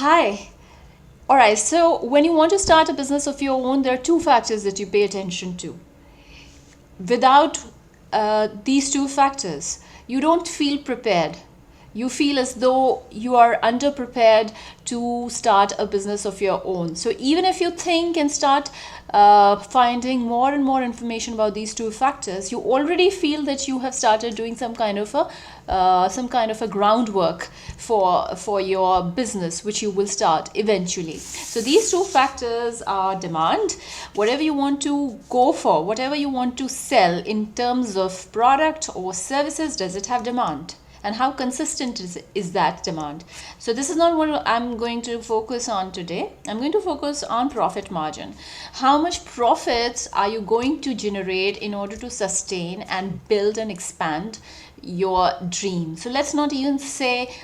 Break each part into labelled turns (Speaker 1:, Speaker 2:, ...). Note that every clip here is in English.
Speaker 1: Hi. All right. So when you want to start a business of your own, there are two factors that you pay attention to. Without these two factors, you don't feel prepared. You feel as though you are underprepared to start a business of your own. So even if you think and start finding more and more information about these two factors, you already feel that you have started doing some kind of a groundwork for your business, which you will start eventually. So these two factors are demand. Whatever you want to go for, whatever you want to sell in terms of product or services, does it have demand? And how consistent is that demand? So this is not what I'm going to focus on today. I'm going to focus on profit margin. How much profits are you going to generate in order to sustain and build and expand your dream? So let's not even say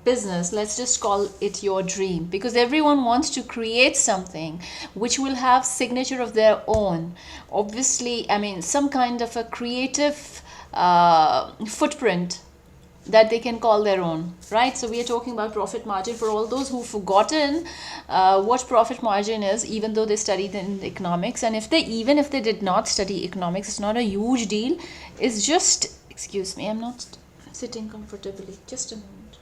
Speaker 1: business, let's just call it your dream, because everyone wants to create something which will have signature of their own. Obviously, I mean, some kind of a creative footprint that they can call their own, right? So we are talking about profit margin for all those who've forgotten what profit margin is, even though they studied in economics. And if they did not study economics, it's not a huge deal. It's just, excuse me, I'm not sitting comfortably. Just a moment.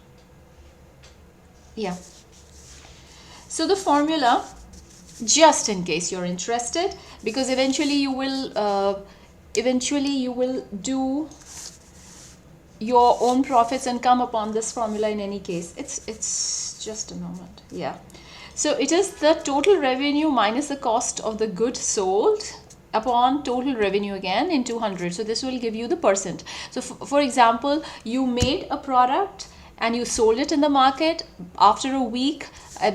Speaker 1: Yeah. So the formula, just in case you're interested, because eventually you will do your own profits and come upon this formula in any case. It's just a moment. Yeah. So it is the total revenue minus the cost of the good sold upon total revenue again in 200. So this will give you the percent. So for example, you made a product and you sold it in the market. After a week,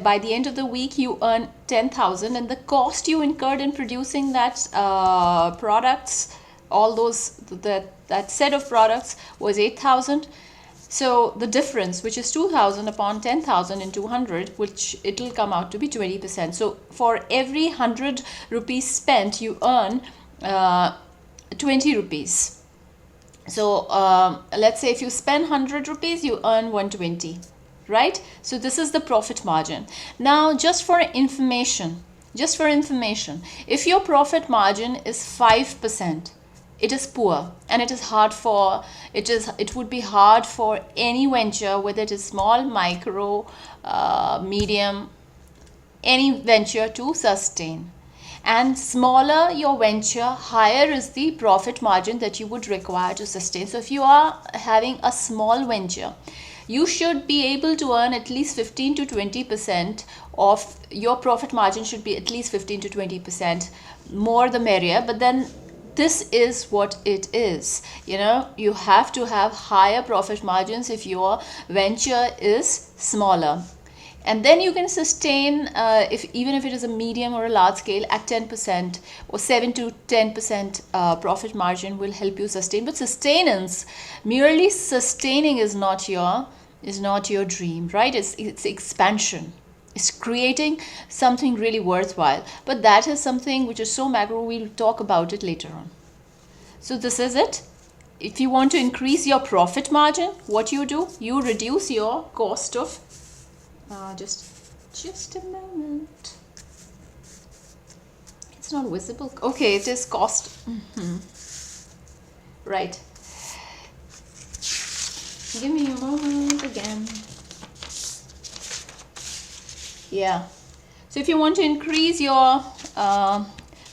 Speaker 1: by the end of the week, you earn 10,000, and the cost you incurred in producing that products, all those that set of products, was 8,000. So the difference, which is 2,000 upon 10,000 in 200, which it will come out to be 20%. So for every 100 rupees spent, you earn 20 rupees. So let's say if you spend 100 rupees, you earn 120, right? So this is the profit margin. Now, just for information, if your profit margin is 5%, it is poor, and it would be hard for any venture, whether it is small, micro, medium, any venture to sustain. And smaller your venture, higher is the profit margin that you would require to sustain. So if you are having a small venture, you should be able to earn at least 15 to 20% of your profit margin. Should be at least 15 to 20%, more the merrier. But then this is what it is. You have to have higher profit margins if your venture is smaller. And then you can sustain, even if it is a medium or a large scale, at 10% or 7 to 10% profit margin will help you sustain. But sustenance, merely sustaining, is not your dream, right? It's expansion. It's creating something really worthwhile. But that is something which is so macro, we'll talk about it later on. So this is it. If you want to increase your profit margin, what you do, you reduce your cost of, just a moment. It's not visible. Okay, it is cost. Right. Give me a moment again. Yeah. So if you want to increase your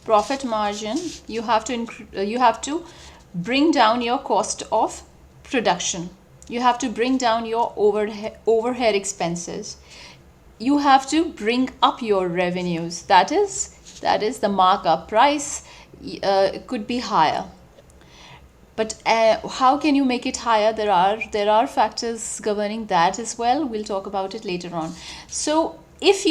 Speaker 1: profit margin, you have to bring down your cost of production. You have to bring down your overhead expenses. You have to bring up your revenues. That is the markup price. Could be higher. But how can you make it higher? There are factors governing that as well. We'll talk about it later on. So if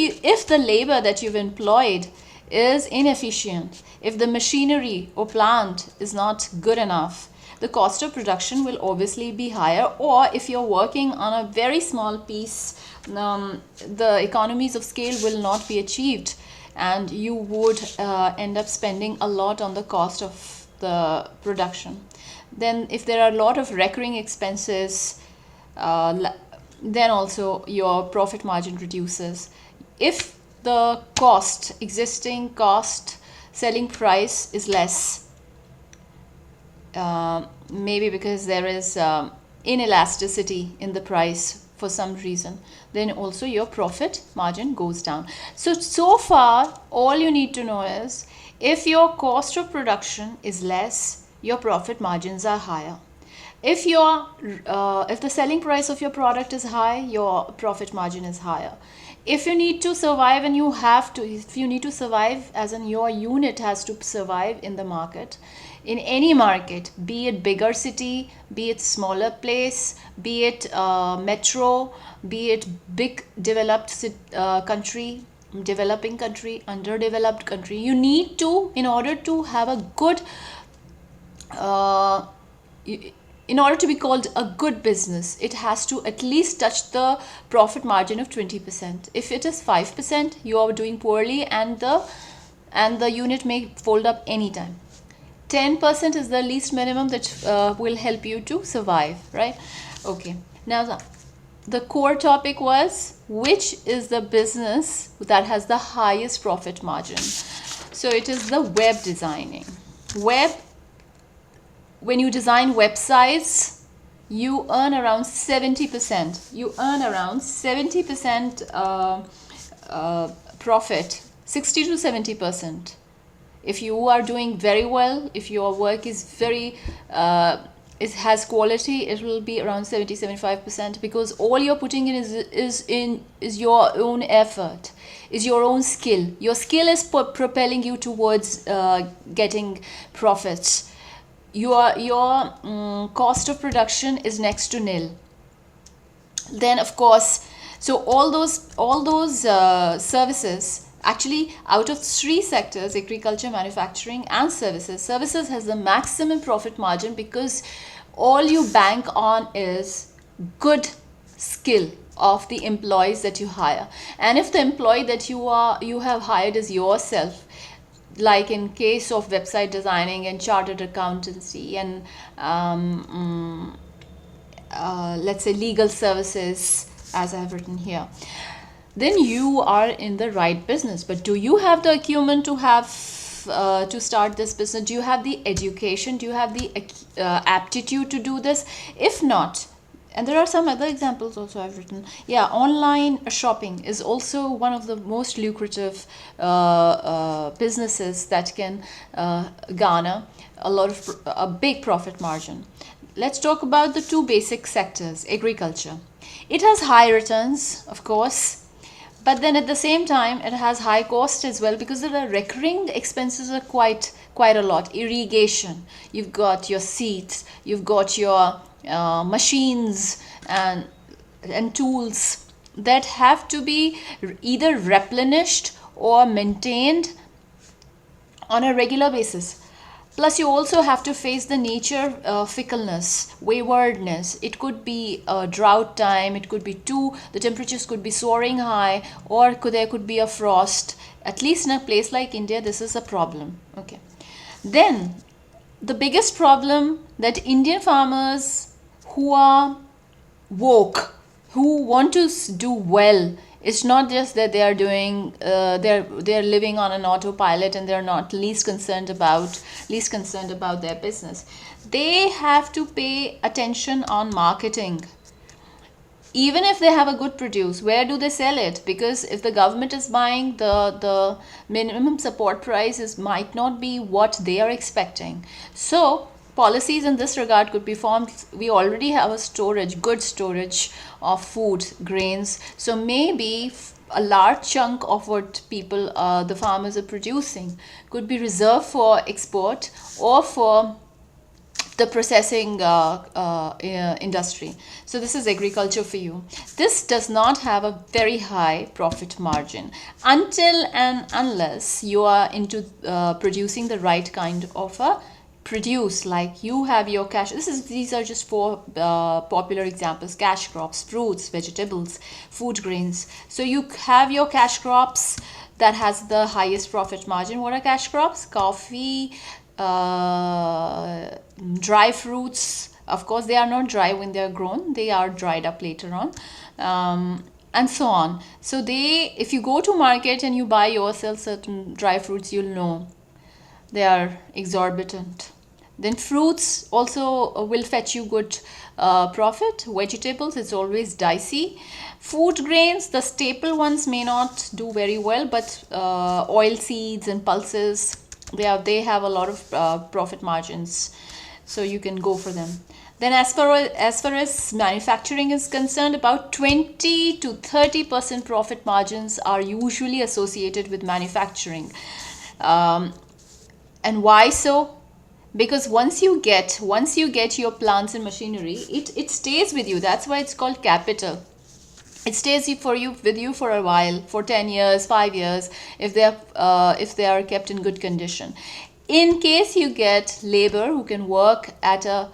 Speaker 1: the labor that you've employed is inefficient, if the machinery or plant is not good enough, the cost of production will obviously be higher. Or if you're working on a very small piece, the economies of scale will not be achieved, and you would end up spending a lot on the cost of the production. Then if there are a lot of recurring expenses, then also your profit margin reduces. If the existing cost, selling price is less, maybe because there is inelasticity in the price for some reason, then also your profit margin goes down. So far, all you need to know is if your cost of production is less, your profit margins are higher. If the selling price of your product is high, your profit margin is higher. If you need to survive if you need to survive, as in your unit has to survive in the market, in any market, be it bigger city, be it smaller place, be it metro, be it big developed country, developing country, underdeveloped country, you need to, in order to have a good in order to be called a good business, it has to at least touch the profit margin of 20%. If it is 5%, you are doing poorly, and the unit may fold up anytime. 10% is the least minimum that will help you to survive, right? Okay. Now the core topic was, which is the business that has the highest profit margin? So it is the web designing. When you design websites, you earn around 70%. You earn around 70% profit, 60 to 70%. If you are doing very well, if your work is very, it has quality, it will be around 70-75%, because all you're putting in is your own effort, is your own skill. Your skill is propelling you towards getting profits. Your cost of production is next to nil. Then of course, so all those services, actually out of 3 sectors, agriculture, manufacturing and services has the maximum profit margin, because all you bank on is good skill of the employees that you hire. And if the employee that you have hired is yourself, like in case of website designing and chartered accountancy and let's say legal services, as I have written here, then you are in the right business. But do you have the acumen to start this business? Do you have the education? Do you have the aptitude to do this? If not, and there are some other examples also I've written. Yeah, online shopping is also one of the most lucrative businesses that can garner a big profit margin. Let's talk about the 2 basic sectors. Agriculture. It has high returns, of course, but then at the same time it has high cost as well, because the recurring expenses are quite a lot. Irrigation, you've got your seeds, you've got your machines and tools that have to be either replenished or maintained on a regular basis. Plus you also have to face the nature fickleness, waywardness. It could be a drought time, it could be the temperatures could be soaring high, or there could be a frost. At least in a place like India, this is a problem. Okay. Then the biggest problem that Indian farmers who are woke, who want to do well, it's not just that they are doing they're living on an autopilot and they're not least concerned about their business. They have to pay attention on marketing. Even if they have a good produce, where do they sell it? Because if the government is buying, the minimum support prices might not be what they are expecting. So policies in this regard could be formed. We already have a good storage of food, grains. So maybe a large chunk of what the farmers are producing could be reserved for export or for the processing industry. So this is agriculture for you. This does not have a very high profit margin until and unless you are into producing the right kind of a produce. Like you have your cash. These are just 4 popular examples: cash crops, fruits, vegetables, food grains. So you have your cash crops that has the highest profit margin. What are cash crops? Coffee, dry fruits. Of course, they are not dry when they are grown. They are dried up later on. and so on. So if you go to market and you buy yourself certain dry fruits, you'll know they are exorbitant. Then fruits also will fetch you good profit. Vegetables, it's always dicey. Food grains, the staple ones may not do very well, but oil seeds and pulses, they have a lot of profit margins, so you can go for them. Then as far as manufacturing is concerned, about 20 to 30% profit margins are usually associated with manufacturing. And why so? Because once you get your plants and machinery, it stays with you. That's why it's called capital. It stays with you for a while, for 10 years, 5 years, if they are kept in good condition. In case you get labor who can work at a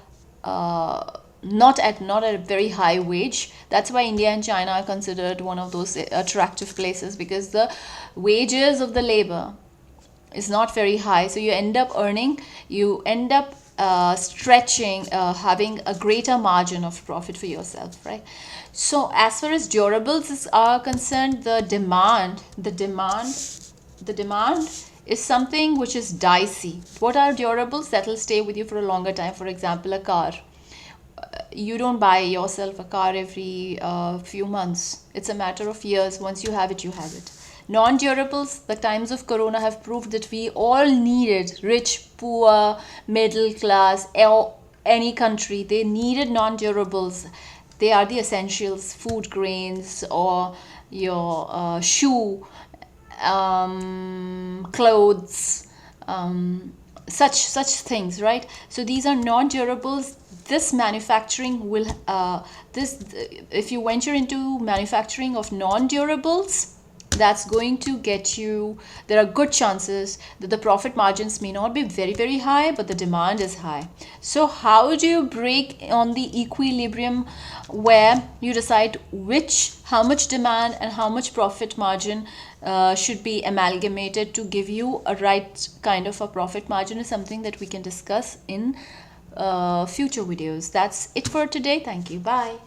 Speaker 1: not at a very high wage, that's why India and China are considered one of those attractive places, because the wages of the labor is not very high. So you end up stretching, having a greater margin of profit for yourself, right? So as far as durables are concerned, the demand is something which is dicey. What are durables that will stay with you for a longer time? For example, a car. You don't buy yourself a car every few months. It's a matter of years. Once you have it, you have it. Non-durables, the times of corona have proved that we all needed, rich, poor, middle class, any country, they needed non-durables. They are the essentials, food grains or your shoe, clothes, such things, right? So these are non-durables. This manufacturing will if you venture into manufacturing of non-durables, that's going to get you, there are good chances that the profit margins may not be very, very high, but the demand is high. So how do you break on the equilibrium where you decide how much demand and how much profit margin should be amalgamated to give you a right kind of a profit margin, is something that we can discuss in future videos. That's it for today. Thank you. Bye.